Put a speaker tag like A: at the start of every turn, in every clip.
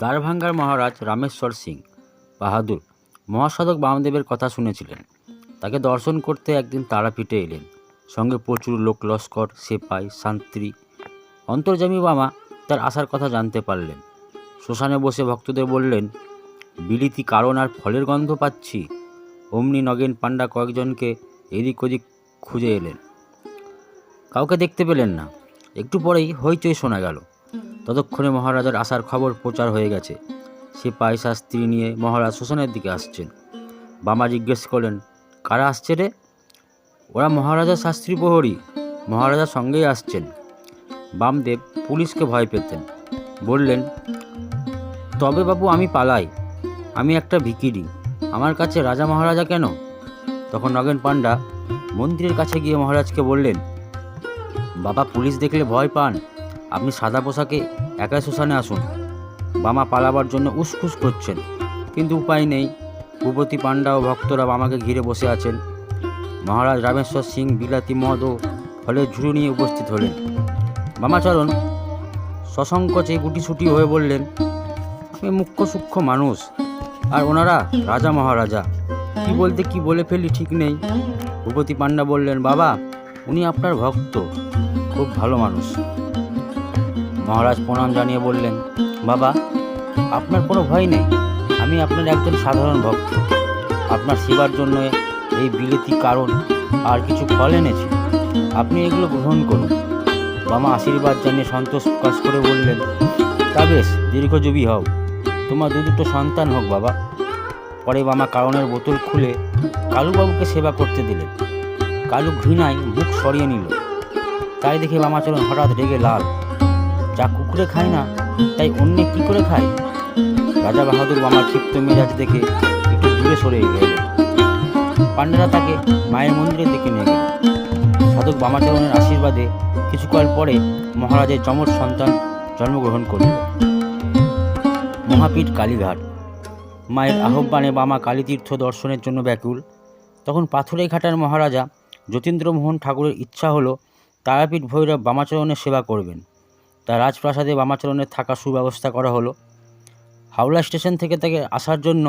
A: দ্বারভাঙ্গার মহারাজ রামেশ্বর সিং বাহাদুর মহাসাধক বামদেবের কথা শুনেছিলেন। তাকে দর্শন করতে একদিন তারাপীঠে এলেন। সঙ্গে প্রচুর লোক লস্কর, সেপাই, শান্তি। অন্তর্যামী বামা তার আসার কথা জানতে পারলেন। শ্মশানে বসে ভক্তদের বললেন, বিলিতি কারণ আর ফলের গন্ধ পাচ্ছি। অমনি নগেন পাণ্ডা কয়েকজনকে এদিক ওদিক খুঁজে এলেন। কাউকে দেখতে পেলেন না। একটু পরেই হইচই শোনা গেল। ততক্ষণে মহারাজার আসার খবর প্রচার হয়ে গেছে। সিপাই শাস্ত্রী নিয়ে মহারাজ শ্মশানের দিকে আসছেন। বামা জিজ্ঞেস করলেন, কারা আসছে রে? ওরা মহারাজার শাস্ত্রী প্রহরী, মহারাজার সঙ্গেই আসছেন। বামদেব পুলিশকে ভয় পেতেন। বললেন, তবে বাবু আমি পালাই, আমি একটা ভিখিরি, আমার কাছে রাজা মহারাজা কেন? তখন নগেন পাণ্ডা মন্দিরের কাছে গিয়ে মহারাজকে বললেন, বাবা পুলিশ দেখলে ভয় পান, আপনি সাদা পোশাকে একাই শ্মশানে আসুন। বামা পালাবার জন্য উসখুস করছেন, কিন্তু উপায় নেই। ভূপতি পাণ্ডা ও ভক্তরা বামাকে ঘিরে বসে আছেন। মহারাজ রামেশ্বর সিং বিলাতি মদ ও ফলের ঝুড়ি নিয়ে উপস্থিত হলেন। বামাচরণ সসংকোচে গুটিসুটি হয়ে বললেন, আমি মুখ্য সূক্ষ্ম মানুষ, আর ওনারা রাজা মহারাজা, কি বলতে কি বলে ফেলি ঠিক নেই। ভূপতি পাণ্ডা বললেন, বাবা উনি আপনার ভক্ত, খুব ভালো মানুষ। মহারাজ প্রণাম জানিয়ে বললেন, বাবা আপনার কোনো ভয় নেই, আমি আপনার একজন সাধারণ ভক্ত। আপনার সেবার জন্য এই বিলেতি কারণ আর কিছু ফল এনেছি, আপনি এগুলো গ্রহণ করুন। বামা আশীর্বাদ জানিয়ে সন্তোষ প্রকাশ করে বললেন, তা বেশ, দীর্ঘজীবী হও, তোমার দুটো সন্তান হোক বাবা। পরে বামা কারণের বোতল খুলে কালুবাবুকে সেবা করতে দিলেন। কালু ঘৃণায় মুখ সরিয়ে নিল। তাই দেখে বামাচরণ হঠাৎ রেগে লাল। যা কুকুরে খায় না তাই অন্য কি করে খায়? রাজা বাহাদুর বামার ক্ষিপ্ত মেজাজ দেখে একটু দূরে সরে গেলেন। পাণ্ডারা তাকে মায়ের মন্দিরের দিকে নিয়ে গেল। সাধক বামাচরণের আশীর্বাদে কিছুকাল পরে মহারাজের যমজ সন্তান জন্মগ্রহণ করল। মহাপীঠ কালীঘাট। মায়ের আহ্বানে বামা কালীতীর্থ দর্শনের জন্য ব্যাকুল। তখন পাথুরে ঘাটার মহারাজা যতীন্দ্রমোহন ঠাকুরের ইচ্ছা হলো তারাপীঠ ভৈরব বামাচরণের সেবা করবেন। তার রাজপ্রাসাদে বামাচরণের থাকা সুব্যবস্থা করা হলো। হাওড়া স্টেশন থেকে তাকে আসার জন্য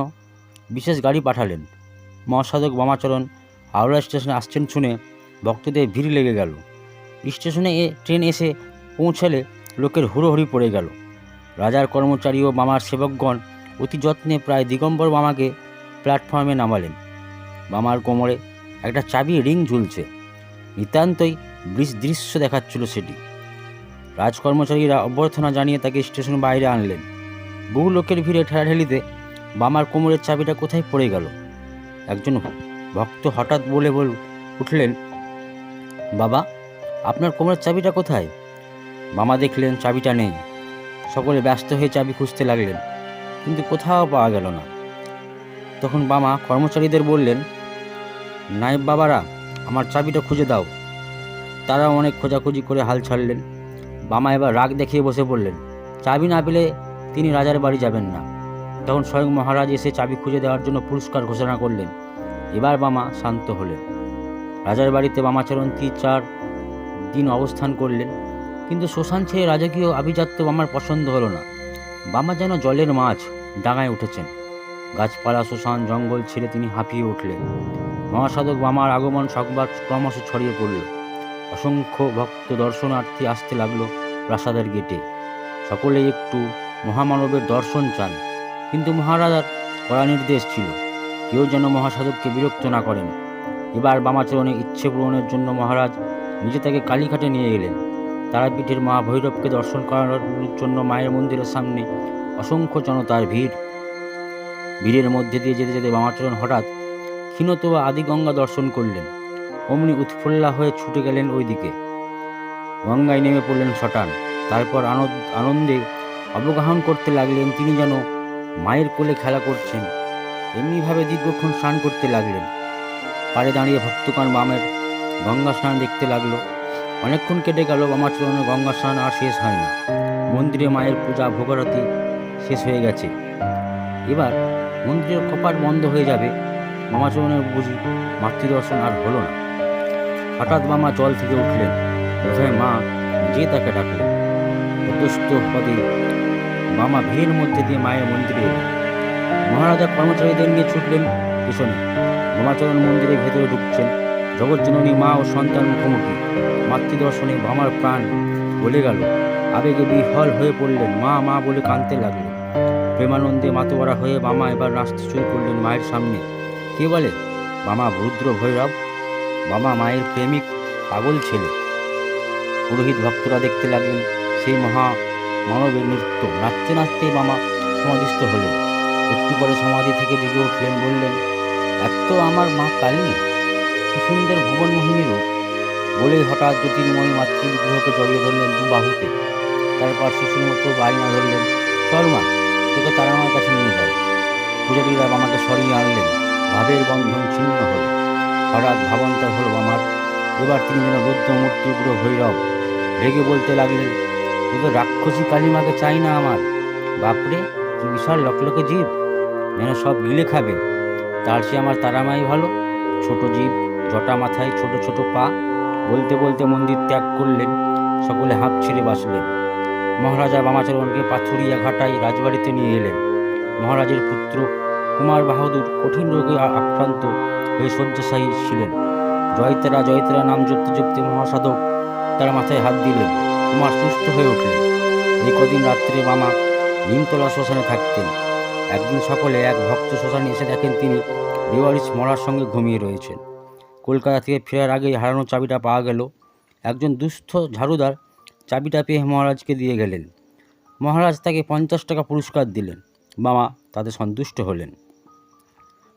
A: বিশেষ গাড়ি পাঠালেন। মহাসাধক বামাচরণ হাওড়া স্টেশনে আসছেন শুনে ভক্তদের ভিড় লেগে গেল। স্টেশনে ট্রেন এসে পৌঁছালে লোকের হুড়োহুড়ি পড়ে গেল। রাজার কর্মচারী ও বামার সেবকগণ অতি যত্নে প্রায় দিগম্বর বামাকে প্ল্যাটফর্মে নামালেন। বামার কোমরে একটা চাবি রিং ঝুলছে। নিতান্তই দৃশ্য দেখাচ্ছিল সেটি। রাজকর্মচারীরা অভ্যর্থনা জানিয়ে তাকে স্টেশন বাইরে আনলেন। বহু লোকের ভিড়ে ঠেলাঠেলিতে বামার কোমরের চাবিটা কোথায় পড়ে গেল। একজন ভক্ত হঠাৎ বলে উঠলেন, বাবা আপনার কোমরের চাবিটা কোথায়? বামা দেখলেন চাবিটা নেই। সকলে ব্যস্ত হয়ে চাবি খুঁজতে লাগলেন, কিন্তু কোথাও পাওয়া গেল না। তখন বামা কর্মচারীদের বললেন, নায়েব বাবারা আমার চাবিটা খুঁজে দাও। তারা অনেক খোঁজাখুঁজি করে হাল ছাড়লেন। বামা এবার রাগ দেখিয়ে বসে পড়লেন। চাবি না পেলে তিনি রাজার বাড়ি যাবেন না। তখন স্বয়ং মহারাজ এসে চাবি খুঁজে দেওয়ার জন্য পুরস্কার ঘোষণা করলেন। এবার বামা শান্ত হলেন। রাজার বাড়িতে বামাচরণ 3-4 দিন অবস্থান করলেন, কিন্তু শ্মশান ছেড়ে রাজকীয় আভিজাত্য বামার পছন্দ হলো না। বামা যেন জলের মাছ, ডাঙায় উঠেছেন। গাছপালা, শ্মশান, জঙ্গল ছেড়ে তিনি হাঁপিয়ে উঠলেন। মহাসাধক বামার আগমন সংবাদ ক্রমশ ছড়িয়ে পড়ল। অসংখ্য ভক্ত দর্শনার্থী আসতে লাগলো প্রাসাদের গেটে। সকলেই একটু মহামানবের দর্শন চান, কিন্তু মহারাজার কড়া নির্দেশ ছিল, কেউ যেন মহাসাধককে বিরক্ত না করেন। এবার বামাচরণের ইচ্ছে পূরণের জন্য মহারাজ নিজে তাকে কালীঘাটে নিয়ে এলেন। তারাপীঠের মা ভৈরবকে দর্শন করানোর জন্য মায়ের মন্দিরের সামনে অসংখ্য জনতার ভিড়। ভিড়ের মধ্যে দিয়ে যেতে যেতে বামাচরণ হঠাৎ ক্ষীণতোয়া আদিগঙ্গা দর্শন করলেন। অমনি উৎফুল্লা হয়ে ছুটে গেলেন ওই দিকে। গঙ্গায় নেমে পড়লেন শটান। তারপর আনন্দে অবগাহন করতে লাগলেন। তিনি যেন মায়ের কোলে খেলা করছেন। এমনিভাবে দীর্ঘক্ষণ স্নান করতে লাগলেন। পাড়ে দাঁড়িয়ে ভক্তগণ বামের গঙ্গা স্নান দেখতে লাগলো। অনেকক্ষণ কেটে গেল, বামাচরণের গঙ্গা স্নান আর শেষ হয় না। মন্দিরে মায়ের পূজা ভোগারতি শেষ হয়ে গেছে। এবার মন্দিরের কপাট বন্ধ হয়ে যাবে। বামাচরণের বুঝি মাতৃদর্শন আর হলো না। হঠাৎ বামা জল থেকে উঠলেন। বোধহয় মা যে তাকে ডাকলেন। অতুষ্ট পদে বামা ভিড়ের মধ্যে দিয়ে মায়ের মন্দিরে এলেন। মহারাজা কর্মচারীদের নিয়ে ছুটলেন পেছনে। বামাচরণ মন্দিরের ভেতরে ঢুকছেন। জগজ্জননী মা ও সন্তান মুখোমুখি। মাতৃদর্শনে বামার প্রাণ গলে গেল। আবেগে বিহ্বল হয়ে পড়লেন। মা মা বলে কাঁদতে লাগলেন। প্রেমানন্দে মাতোয়ারা হয়ে বামা এবার নাচতে শুরু করলেন মায়ের সামনে। কে বলে? বামা রুদ্র ভৈরব। বামা মায়ের প্রেমিক, পাগল ছেলে। পুরোহিত ভক্তরা দেখতে লাগলেন সেই মহা মানবের নৃত্য। নাচতে নাচতেই বামা সমাধিস্থ হলেন। একটু পরে সমাধি থেকে জেগে উঠলেন, বললেন, এত আমার মা কালী, কি সুন্দর ভুবনমোহিনী রূপ। বলেই হঠাৎ জ্যোতির্ময়ী মাতৃবিগ্রহকে জড়িয়ে ধরলেন দু বাহুতে। তারপর শিশুর মতো বায়না ধরলেন, চল মা, তোকে তারামার কাছে নিয়ে যাও। পূজারীরা বামাকে সরিয়ে আনলেন। ভাবের বন্ধন ছিন্ন হল। হঠাৎ ভাবান্তর হল বামার। এবার তিনি যেন রুদ্রমূর্তি উগ্র ভৈরব। রেগে বলতে লাগলেন, তোদের রাক্ষসী কালীমাকে চাই না আমার। বাপরে, কি বিশাল লকলকে জীব, যেন সব গিলে খাবে। তার চেয়ে আমার তারামাই ভালো। ছোট জীব, জটা মাথায়, ছোট ছোট পা। বলতে বলতে মন্দির ত্যাগ করলেন। সকলে হাঁপ ছেড়ে বাঁচলেন। মহারাজা বামাচরণকে পাথুরিয়া ঘাটায় রাজবাড়িতে নিয়ে এলেন। মহারাজের পুত্র কুমার বাহাদুর কঠিন রোগে আক্রান্ত হয়ে শয্যাশায়ী ছিলেন। জয়তারা জয়তারা নাম জপতে জপতে মহাসাধক তার মাথায় হাত দিলেন। কুমার সুস্থ হয়ে উঠলেন। এই কদিন রাত্রে বামা নিমতলা শ্মশানে থাকতেন। একদিন সকলে এক ভক্ত শ্মশানে এসে দেখেন তিনি বেওয়ারিশ মরার সঙ্গে ঘুমিয়ে রয়েছেন। কলকাতা থেকে ফেরার আগেই হারানো চাবিটা পাওয়া গেল। একজন দুস্থ ঝাড়ুদার চাবিটা পেয়ে মহারাজকে দিয়ে গেলেন। মহারাজ তাকে 50 টাকা পুরস্কার দিলেন। বামা তাতে সন্তুষ্ট হলেন।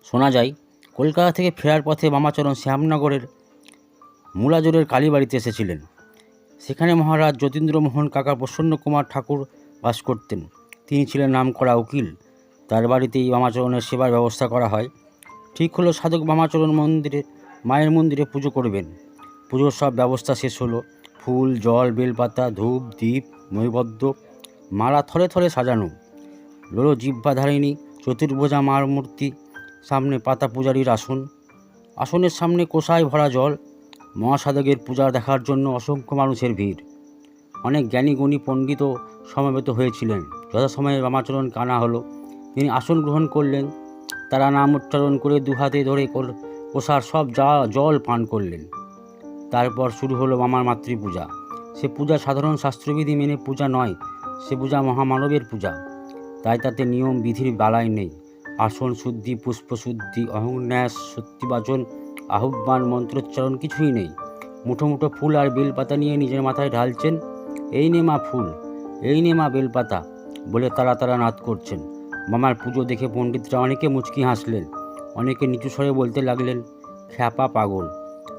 A: শোনা যায়, কলকাতা থেকে ফেরার পথে বামাচরণ শ্যামনগরের মুলাজোরের কালীবাড়িতে এসেছিলেন। সেখানে মহারাজ যতীন্দ্রমোহন কাকা প্রসন্ন কুমার ঠাকুর বাস করতেন। তিনি ছিলেন নামকরা উকিল। তার বাড়িতেই বামাচরণের সেবার ব্যবস্থা করা হয়। ঠিক হলো সাধক বামাচরণ মায়ের মন্দিরে পুজো করবেন। পুজোর সব ব্যবস্থা শেষ হলো। ফুল, জল, বেলপাতা, ধূপ, দীপ, নৈবেদ্য, মালা থরে থরে সাজানো। লোলো জিহ্বাধারিণী চতুর্ভুজা মার মূর্তি, সামনে পাতা পূজারীর আসন। আসনের সামনে কোষায় ভরা জল। মহাসাধকের পূজা দেখার জন্য অসংখ্য মানুষের ভিড়। অনেক জ্ঞানী গুণী পণ্ডিতও সমবেত হয়েছিলেন। যথাসময়ে বামাচরণকে আনা হলো। তিনি আসন গ্রহণ করলেন। তারা নাম উচ্চারণ করে দুহাতে ধরে কোষার সব জল পান করলেন। তারপর শুরু হলো বামার মাতৃপূজা। সে পূজা সাধারণ শাস্ত্রবিধি মেনে পূজা নয়, সে পূজা মহামানবের পূজা। তাই তাতে নিয়ম বিধির বালাই নেই। আসন শুদ্ধি, পুষ্পশুদ্ধি, অহংন্যাস, সত্যিবাচন, আহ্বান, মন্ত্রোচ্চারণ কিছুই নেই। মুঠো মুঠো ফুল আর বেলপাতা নিয়ে নিজের মাথায় ঢালছেন। এই নে মা ফুল, এই নে মা বেলপাতা বলে তারা তারা নাদ করছেন। বামার পুজো দেখে পণ্ডিতরা অনেকে মুচকি হাসলেন। অনেকে নিচু স্বরে বলতে লাগলেন, খ্যাপা পাগল।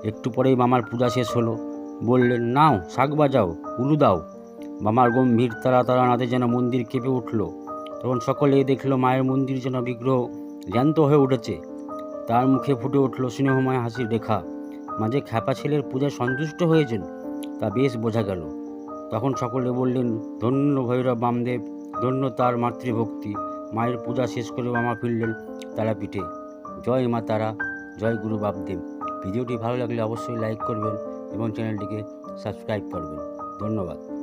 A: একটু পরেই বামার পূজা শেষ হলো। বললেন, নাও শাক বাজাও, উলু দাও। বামার গম্ভীর তারা তারা নাদে যেন মন্দির কেঁপে উঠল। তখন সকলেই দেখল মায়ের মন্দির যেন বিগ্রহ জ্যান্ত হয়ে উঠেছে। তার মুখে ফুটে উঠল স্নেহময় হাসির রেখা। মাঝে খ্যাপা ছেলের পূজায় সন্তুষ্ট হয়েছেন, তা বেশ বোঝা গেল। তখন সকলে বললেন, ধন্য ভৈরব বামদেব, ধন্য তার মাতৃভক্তি। মায়ের পূজা শেষ করে বামা ফিরলেন তারাপীঠে। জয় মা তারা, জয় গুরু বামদেব। ভিডিওটি ভালো লাগলে অবশ্যই লাইক করবেন এবং চ্যানেলটিকে সাবস্ক্রাইব করবেন। ধন্যবাদ।